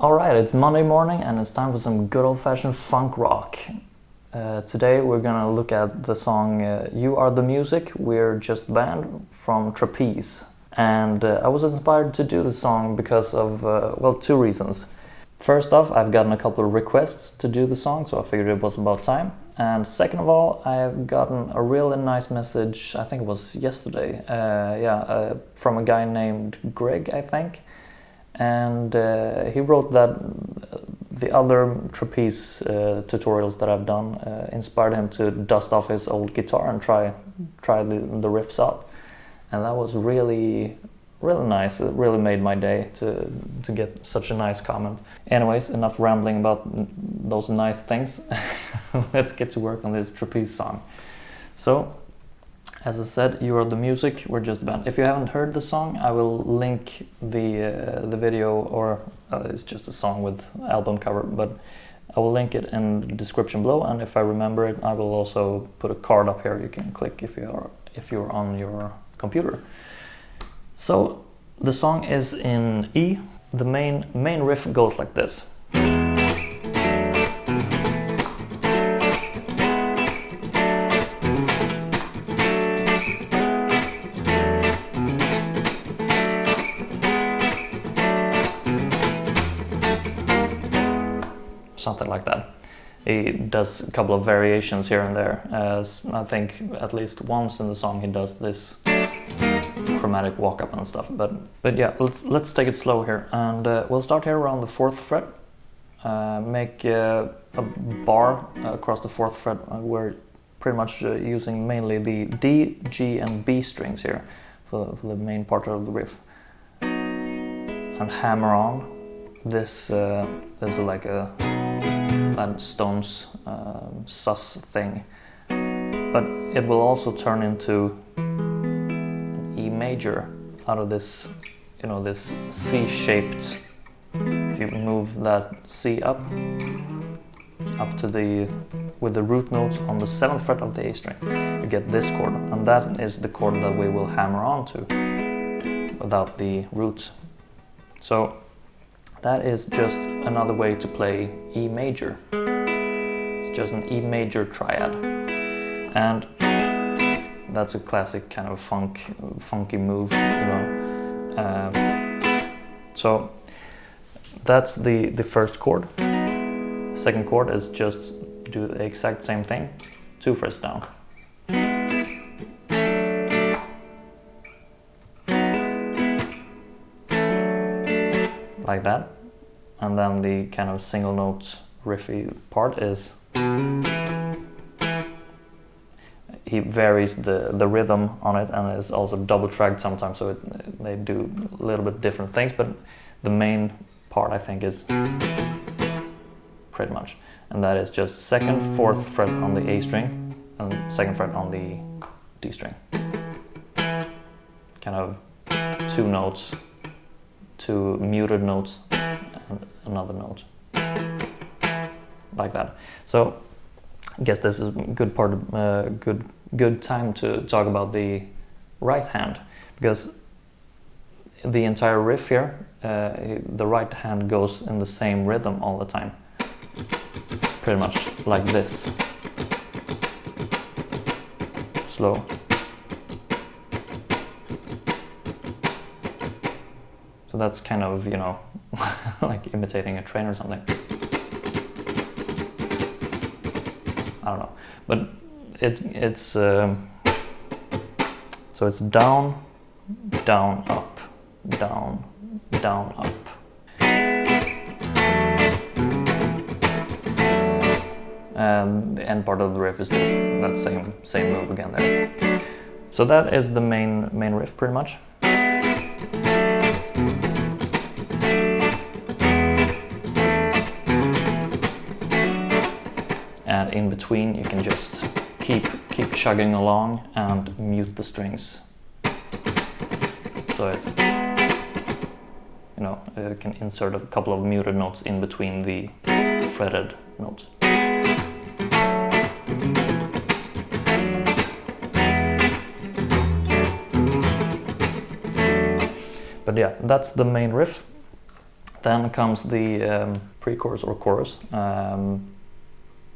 Alright, it's Monday morning and it's time for some good old-fashioned funk rock. Today we're gonna look at the song You Are the Music, We're Just the Band from Trapeze. And I was inspired to do this song because of, two reasons. First off, I've gotten a couple of requests to do the song, so I figured it was about time. And second of all, I've gotten a really nice message, I think it was yesterday, from a guy named Greg, I think. And he wrote that the other trapeze tutorials that I've done inspired him to dust off his old guitar and try the riffs out. And that was really nice. It really made my day to get such a nice comment. Anyways, enough rambling about those nice things. Let's get to work on this trapeze song. So, as I said, You Are the Music, We're Just a Band. If you haven't heard the song, I will link the video, or it's just a song with album cover, but I will link it in the description below, and if I remember it, I will also put a card up here you can click if you're on your computer. So the song is in E. The main riff goes like this. Something like that. He does a couple of variations here and there. I think at least once in the song he does this chromatic walk up and stuff. But yeah, let's take it slow here, and we'll start here around the 4th fret. Make a bar across the 4th fret. We're pretty much using mainly the D, G, and B strings here for the main part of the riff, and hammer on. This is like a Stones sus thing, but it will also turn into an E major out of this, this C-shaped. If you move that C up to with the root notes on the 7th fret of the A string, you get this chord, and that is the chord that we will hammer on to without the roots. So that is just another way to play E major. It's just an E major triad. And that's a classic kind of funky move, So that's the first chord. Second chord is just do the exact same thing, 2 frets down. Like that. And then the kind of single note riffy part is he varies the rhythm on it, and it's also double tracked sometimes, so they do a little bit different things, but the main part I think is pretty much, and that is just 2nd, 4th fret on the A string and 2nd fret on the D string. Kind of 2 notes, 2 muted notes, and another note, like that. So I guess this is a good part of good time to talk about the right hand, because the entire riff here, the right hand goes in the same rhythm all the time, pretty much like this, slow. So that's kind of, like imitating a train or something. I don't know, but it's so it's down, down, up, down, down, up. And the end part of the riff is just that same move again there. So that is the main riff pretty much. And in between you can just keep chugging along and mute the strings. So it's, you can insert a couple of muted notes in between the fretted notes. But yeah, that's the main riff. Then comes the pre-chorus or chorus,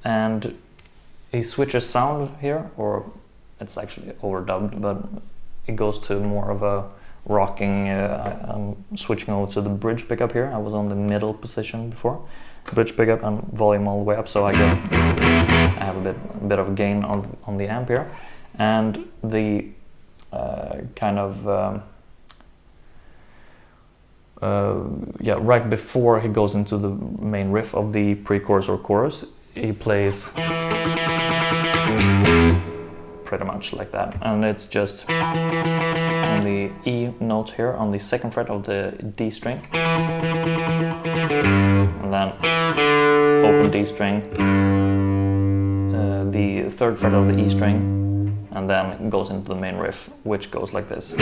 and he switches sound here, or it's actually overdubbed, but it goes to more of a rocking. I'm switching over to the bridge pickup here. I was on the middle position before. Bridge pickup and volume all the way up, so I have a bit of gain on the amp here, and the right before he goes into the main riff of the pre-chorus or chorus, he plays pretty much like that, and it's just on the E note here on the 2nd fret of the D string, and then open D string, the 3rd fret of the E string, and then it goes into the main riff, which goes like this.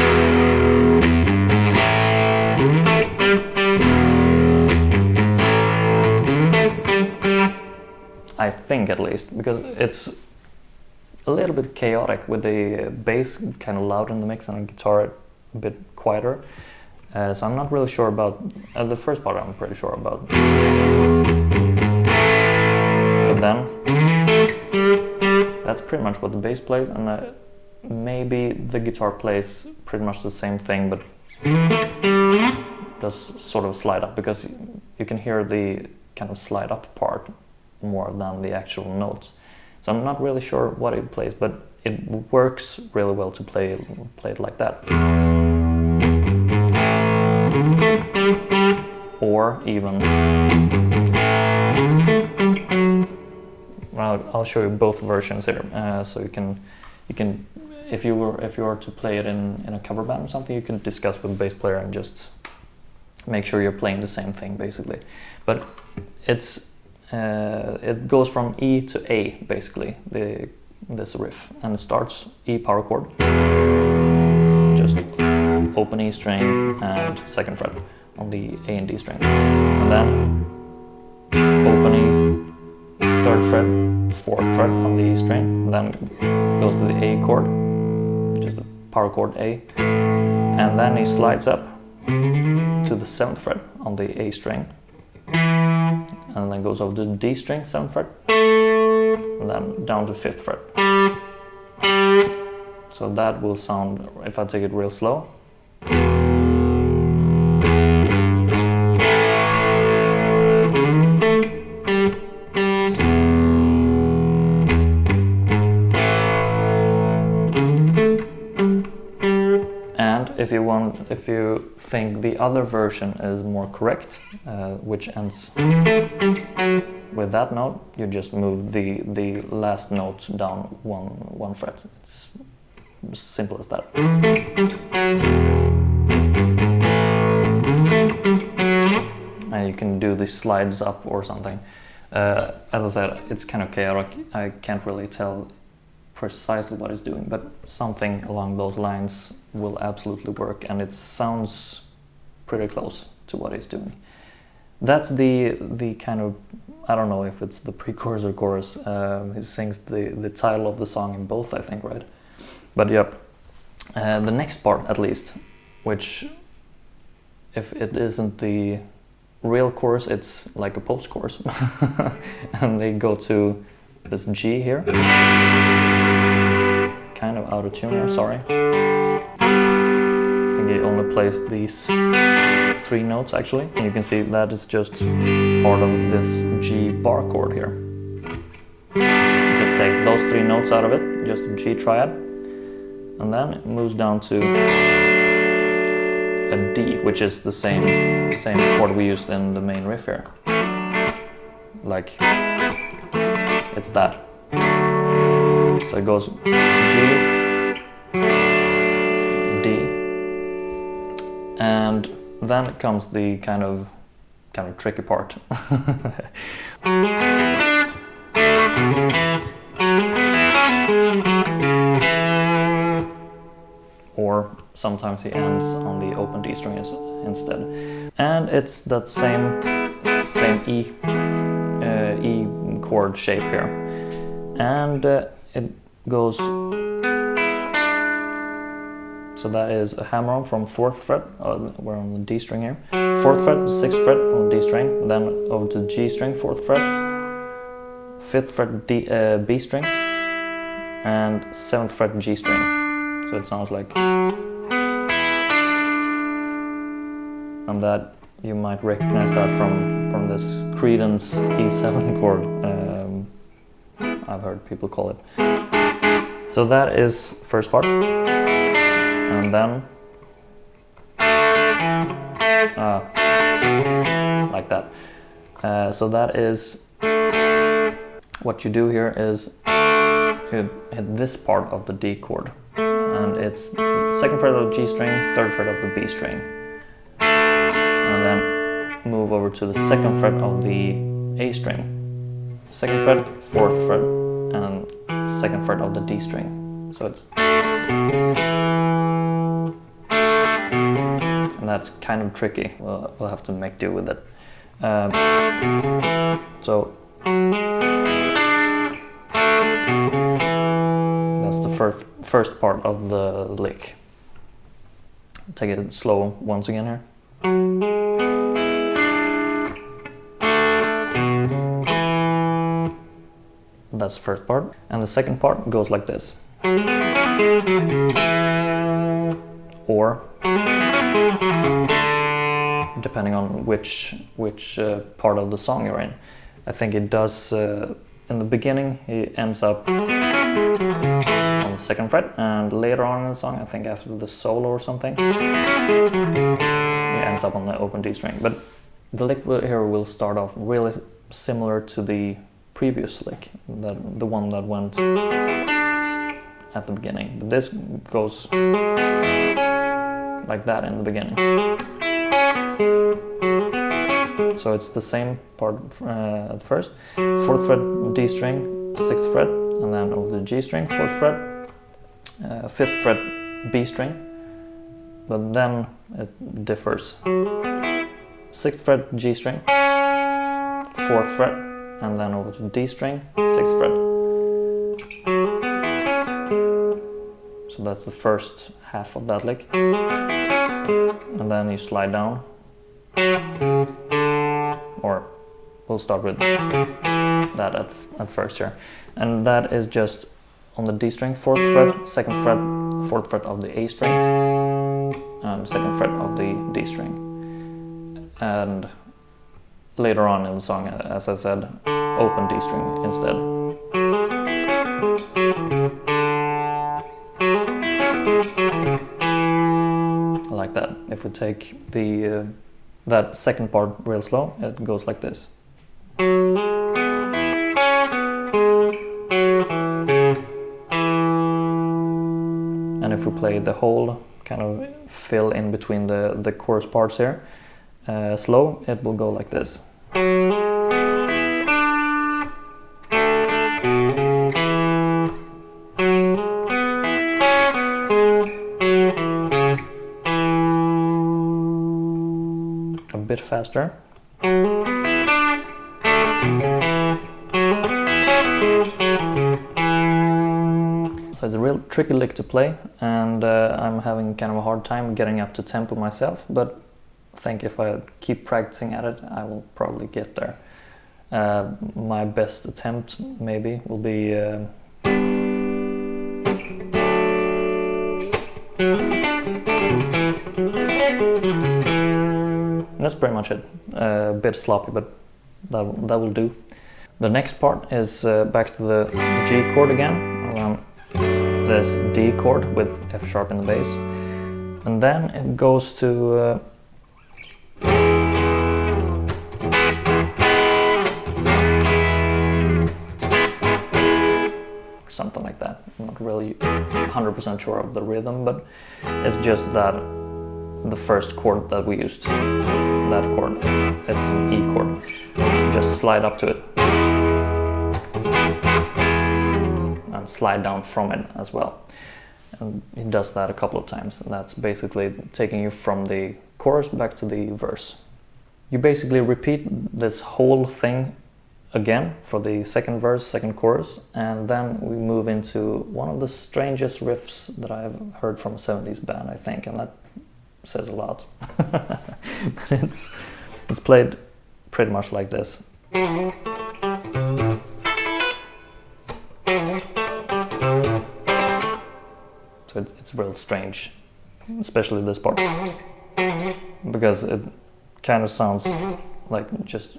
I think, at least, because it's a little bit chaotic with the bass kind of loud in the mix and the guitar a bit quieter. So I'm not really sure about the first part. I'm pretty sure about, but then that's pretty much what the bass plays, and maybe the guitar plays pretty much the same thing, but does sort of slide up, because you can hear the kind of slide up part more than the actual notes. So I'm not really sure what it plays, but it works really well to play it like that. Or even, well, I'll show you both versions here, so you can if you were to play it in a cover band or something, you can discuss with the bass player and just make sure you're playing the same thing, basically. But it goes from E to A, basically, this riff, and it starts E power chord, just open E string and 2nd fret on the A and D string, and then open E, 3rd fret, 4th fret on the E string, and then goes to the A chord, just the power chord A, and then he slides up to the 7th fret on the A string, and then goes over to the D string, 7th fret, and then down to 5th fret. So that will sound, if I take it real slow, if you think the other version is more correct, which ends with that note, you just move the last note down one fret. It's as simple as that. And you can do the slides up or something. As I said, it's kind of chaotic. I can't really tell precisely what it's doing, but something along those lines will absolutely work, and it sounds pretty close to what he's doing. That's the kind of, I don't know if it's the pre-chorus or chorus. He sings the title of the song in both, I think, right? But yeah, the next part, at least, which, if it isn't the real chorus, it's like a post-chorus. And they go to this G here. Kind of out of tune here, sorry. I think he only plays these 3 notes, actually. And you can see that is just part of this G bar chord here. Just take those 3 notes out of it, just a G triad. And then it moves down to a D, which is the same chord we used in the main riff here. Like, it's that. So it goes G, D, and then comes the kind of tricky part. Or sometimes he ends on the open D string instead. And it's that same E chord shape here. And it goes, so that is a hammer-on from 4th fret, we're on the D string here, 4th fret, 6th fret on the D string, then over to G string, 4th fret, 5th fret B string, and 7th fret G string. So it sounds like, and that you might recognize that from this Creedence E7 chord. I've heard people call it. So that is first part, and then like that. So that is what you do here is you hit this part of the D chord, and it's 2nd fret of the G string, 3rd fret of the B string, and then move over to the 2nd fret of the A string, 2nd fret, 4th fret, and 2nd fret of the D string. So it's, and that's kind of tricky. We'll have to make do with it. So that's the first part of the lick. Take it slow once again here. That's the first part. And the second part goes like this. Or, depending on which part of the song you're in. I think it does, in the beginning, he ends up on the 2nd fret, and later on in the song, I think after the solo or something, he ends up on the open D string. But the lick here will start off really similar to the previous lick, the one that went at the beginning. But this goes like that in the beginning. So it's the same part at first. 4th fret D string, 6th fret, and then over the G string, 4th fret, 5th fret B string, but then it differs. 6th fret G string, 4th fret, and then over to D string, 6th fret. So that's the first half of that lick. And then you slide down. Or we'll start with that at first here. And that is just on the D string, 4th fret, 2nd fret, 4th fret of the A string, and 2nd fret of the D string. And later on in the song, as I said, open D string instead. Like that. If we take the that second part real slow, it goes like this. And if we play the whole, kind of fill in between the chorus parts here, slow, it will go like this. A bit faster. So it's a real tricky lick to play, and I'm having kind of a hard time getting up to tempo myself, but I think if I keep practicing at it, I will probably get there. My best attempt maybe will be that's pretty much it. A bit sloppy, but that will do. The next part is back to the G chord again, this D chord with F sharp in the bass, and then it goes to something like that. I'm not really 100% sure of the rhythm, but it's just that the first chord that we used, that chord, it's an E chord. Just slide up to it and slide down from it as well. And he does that a couple of times, and that's basically taking you from the chorus back to the verse. You basically repeat this whole thing again for the second verse, second chorus, and then we move into one of the strangest riffs that I've heard from a 70s band, I think, and that says a lot. But it's played pretty much like this. So it's real strange, especially this part, because it kind of sounds like just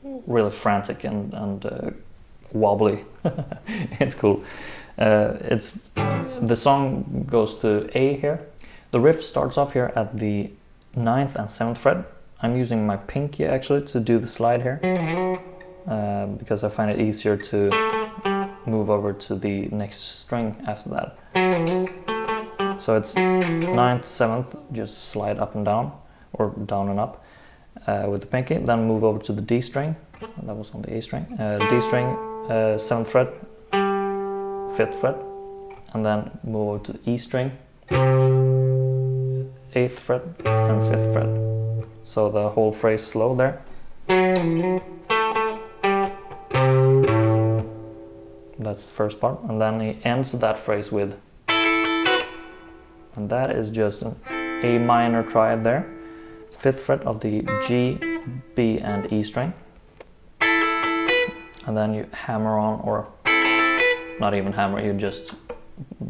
really frantic and wobbly. It's cool. The song goes to A here. The riff starts off here at the 9th and 7th fret. I'm using my pinky actually to do the slide here, because I find it easier to move over to the next string after that. So it's 9th, 7th, just slide up and down, or down and up with the pinky, then move over to the D string. That was on the A string. D string, 7th fret, 5th fret, and then move over to the E string, 8th fret and 5th fret. So the whole phrase slow there. That's the first part, and then he ends that phrase with, and that is just an A minor triad there, 5th fret of the G, B and E string, and then you hammer on, or not even hammer, you just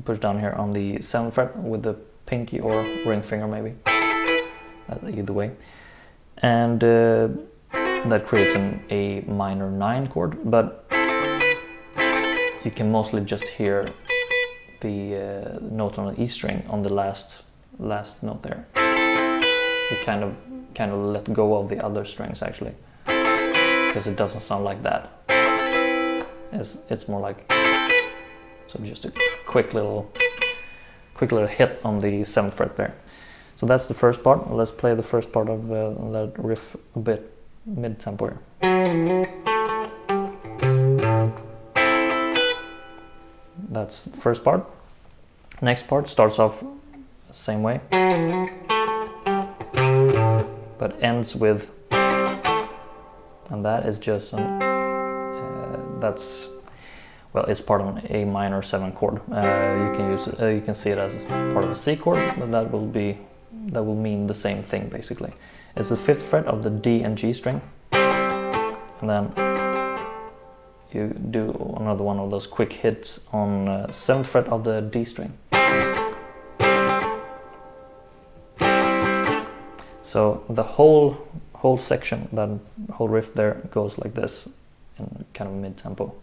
push down here on the 7th fret with the pinky or ring finger maybe, either way, and that creates an A minor 9 chord, but you can mostly just hear the note on the E string on the last note there. You kind of let go of the other strings actually, because it doesn't sound like that. It's more like, so just a quick little hit on the 7th fret there. So that's the first part. Let's play the first part of that riff a bit mid-tempo here. That's the first part. Next part starts off the same way, but ends with, and that is just an, well, it's part of an A minor 7 chord. You can see it as part of a C chord, but that will mean the same thing basically. It's the 5th fret of the D and G string, and then you do another one of those quick hits on 7th fret of the D string. So the whole section, that whole riff there, goes like this in kind of mid-tempo.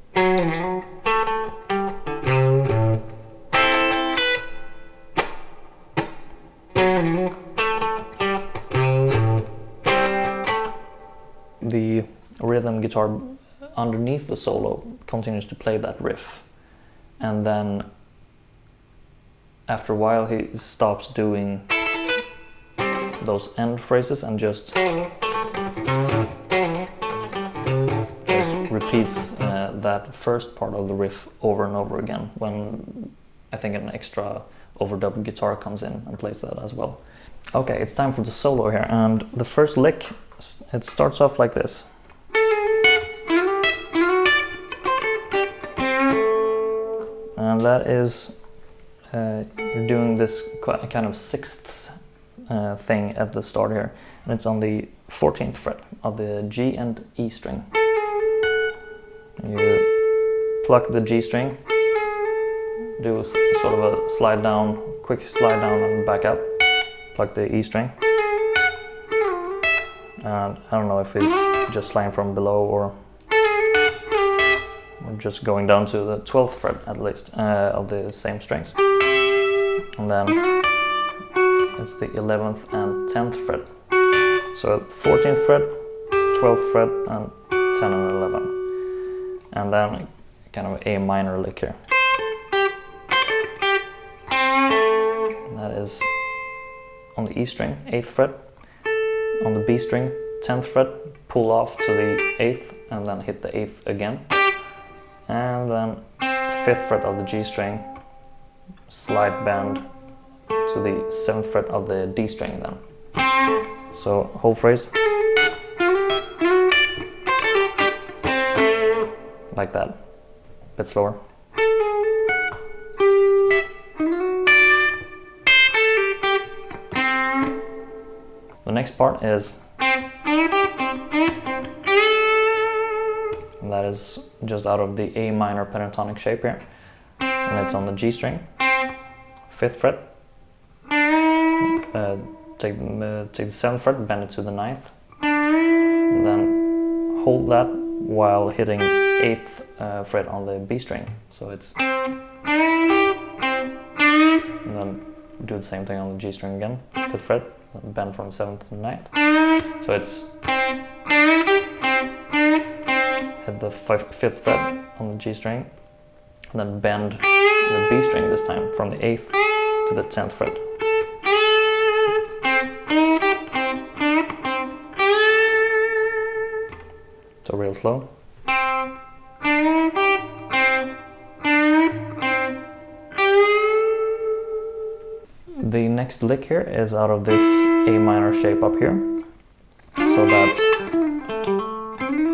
The rhythm guitar underneath the solo continues to play that riff, and then after a while he stops doing those end phrases and just repeats that first part of the riff over and over again, when I think an extra overdub guitar comes in and plays that as well. Okay, it's time for the solo here, and the first lick, it starts off like this. And that is, you're doing this kind of sixths thing at the start here, and it's on the 14th fret of the G and E string. You pluck the G string, do sort of a slide down, quick slide down and back up, pluck the E string, and I don't know if it's just sliding from below or just going down to the 12th fret at least of the same strings, and then it's the 11th and 10th fret, so 14th fret, 12th fret and 10 and 11, and then kind of A minor lick here. And that is on the E string, 8th fret, on the B string, 10th fret, pull off to the 8th and then hit the 8th again, and then 5th fret of the G string, slide bend to the 7th fret of the D string then. So whole phrase like that, a bit slower. next part is, and that is just out of the A minor pentatonic shape here, and it's on the G string, 5th fret, take the 7th fret, bend it to the 9th, and then hold that while hitting 8th fret on the B string. So it's, and then do the same thing on the G string again, 5th fret, bend from 7th to 9th. So it's hit the 5th fret on the G string, and then bend the B string this time from the 8th to the 10th fret. So real slow. The next lick here is out of this A minor shape up here. So that's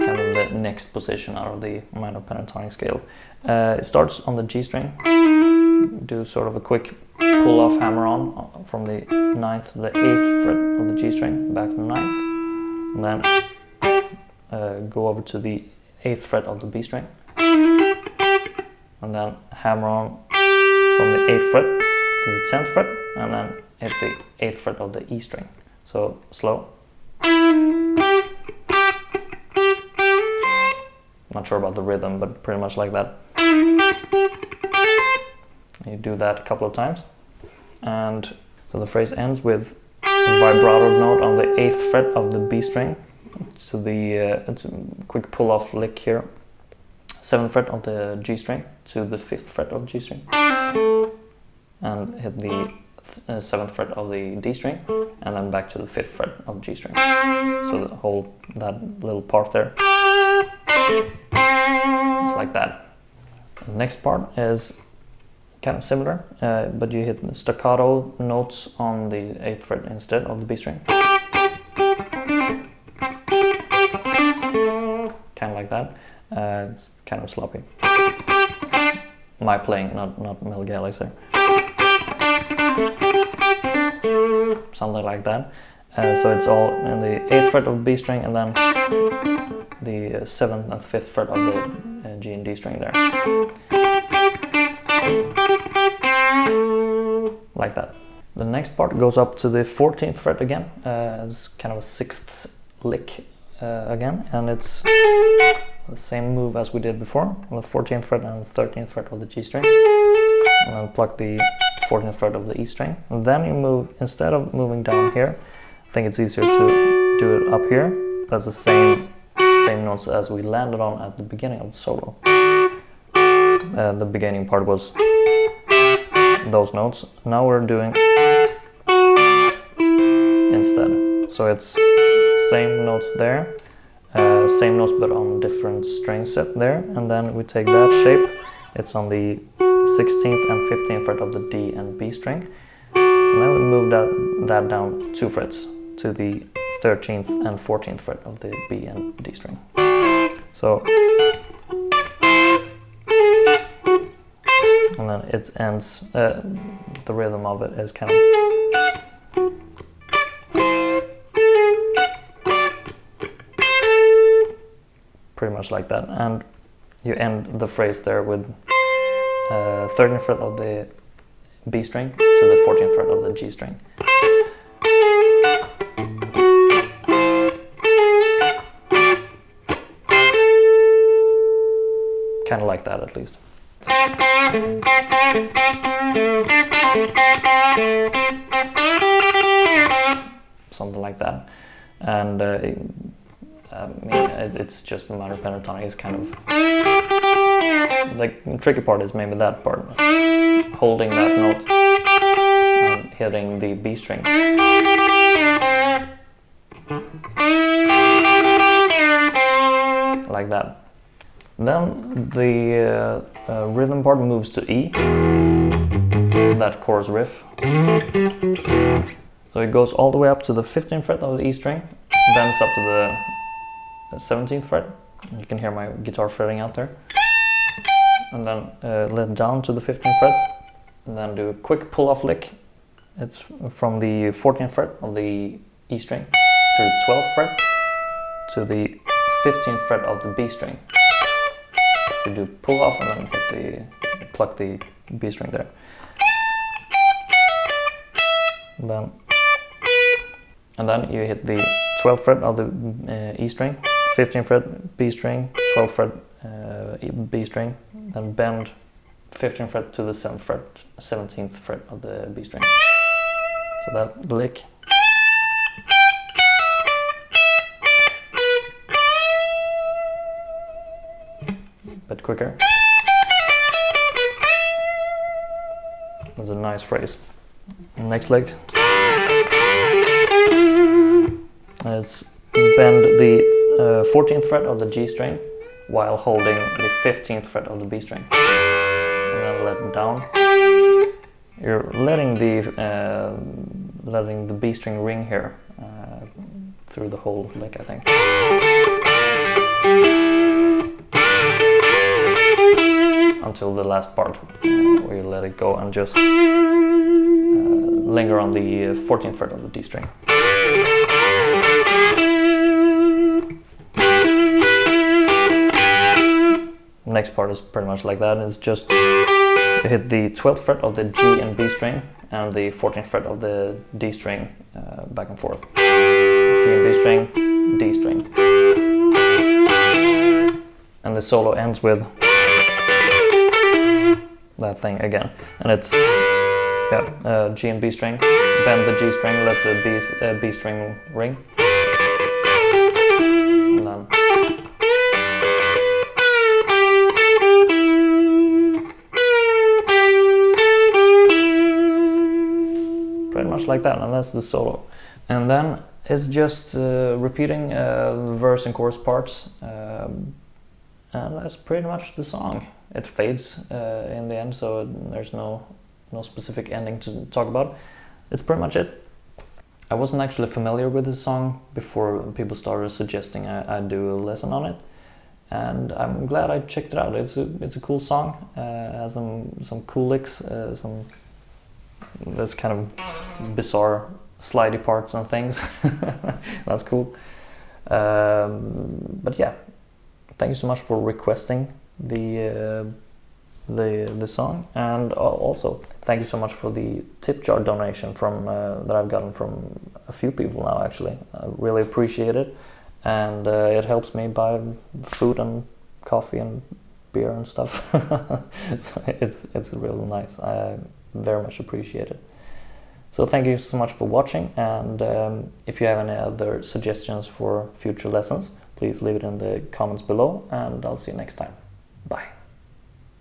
kind of the next position out of the minor pentatonic scale. It starts on the G string. Do sort of a quick pull off hammer on from the 9th to the 8th fret of the G string, back to the 9th. And then go over to the 8th fret of the B string. And then hammer on from the 8th fret to the 10th fret, and then hit the 8th fret of the E string. So slow. Not sure about the rhythm, but pretty much like that. You do that a couple of times. And so the phrase ends with a vibrato note on the 8th fret of the B string. So it's a quick pull off lick here. 7th fret of the G string to the 5th fret of G string. And hit the 7th fret of the D string, and then back to the 5th fret of G string. So the whole, that little part there, it's like that. The next part is kind of similar, but you hit staccato notes on the 8th fret instead of the B string. Kind of like that. It's kind of sloppy. My playing, not Mel Gallagher's there. Something like that. So it's all in the 8th fret of the B string, and then the 7th and 5th fret of the G and D string there. Like that. The next part goes up to the 14th fret again. It's kind of a 6th lick again, and it's the same move as we did before, on the 14th fret and 13th fret of the G string. And then pluck the 14th fret of the E string. And then you move, instead of moving down here, I think it's easier to do it up here. That's the same notes as we landed on at the beginning of the solo. The beginning part was those notes. Now we're doing instead. So it's same notes there, same notes but on different string set there. And then we take that shape. It's on the 16th and 15th fret of the D and B string. And then we move that down 2 frets to the 13th and 14th fret of the B and D string. So, and then it ends, the rhythm of it is kind of pretty much like that. And you end the phrase there with 13th fret of the B string to the 14th fret of the G string. Kind of like that, at least. Something like that. And I mean, it's just the minor pentatonic is kind of, the tricky part is maybe that part, holding that note and hitting the B string. Like that. Then the rhythm part moves to E, that chorus riff. So it goes all the way up to the 15th fret of the E string, bends up to the 17th fret. You can hear my guitar fretting out there. And then let down to the 15th fret, and then do a quick pull-off lick. It's from the 14th fret of the E string to the 12th fret to the 15th fret of the B string. So you do pull off and then hit pluck the B string there. And then you hit the 12th fret of the E string, 15th fret B string, 12th fret B string, then bend 15th fret to the 17th fret of the B string. So that lick. Bit quicker. That's a nice phrase. Next lick. Let's bend the 14th fret of the G string while holding the 15th fret of the B string. And then let it down. You're letting the B string ring here through the whole lick, I think. Until the last part, where you let it go and just linger on the 14th fret of the D string. Next part is pretty much like that. It's just you hit the 12th fret of the G and B string and the 14th fret of the D string back and forth. G and B string, D string. And the solo ends with that thing again. And it's G and B string, bend the G string, let the B string ring. And then pretty much like that, and that's the solo. And then it's just repeating the verse and chorus parts, and that's pretty much the song. It fades in the end, so there's no specific ending to talk about. It's pretty much it. I wasn't actually familiar with this song before people started suggesting I do a lesson on it, and I'm glad I checked it out. It's a cool song. Has some cool licks, some that's kind of bizarre slidey parts and things. That's cool. But yeah, thank you so much for requesting the song, and also thank you so much for the tip jar donation from that I've gotten from a few people now. Actually, I really appreciate it, and it helps me buy food and coffee and beer and stuff. So it's really nice. I very much appreciate it. So thank you so much for watching, and if you have any other suggestions for future lessons, please leave it in the comments below, and I'll see you next time. Bye.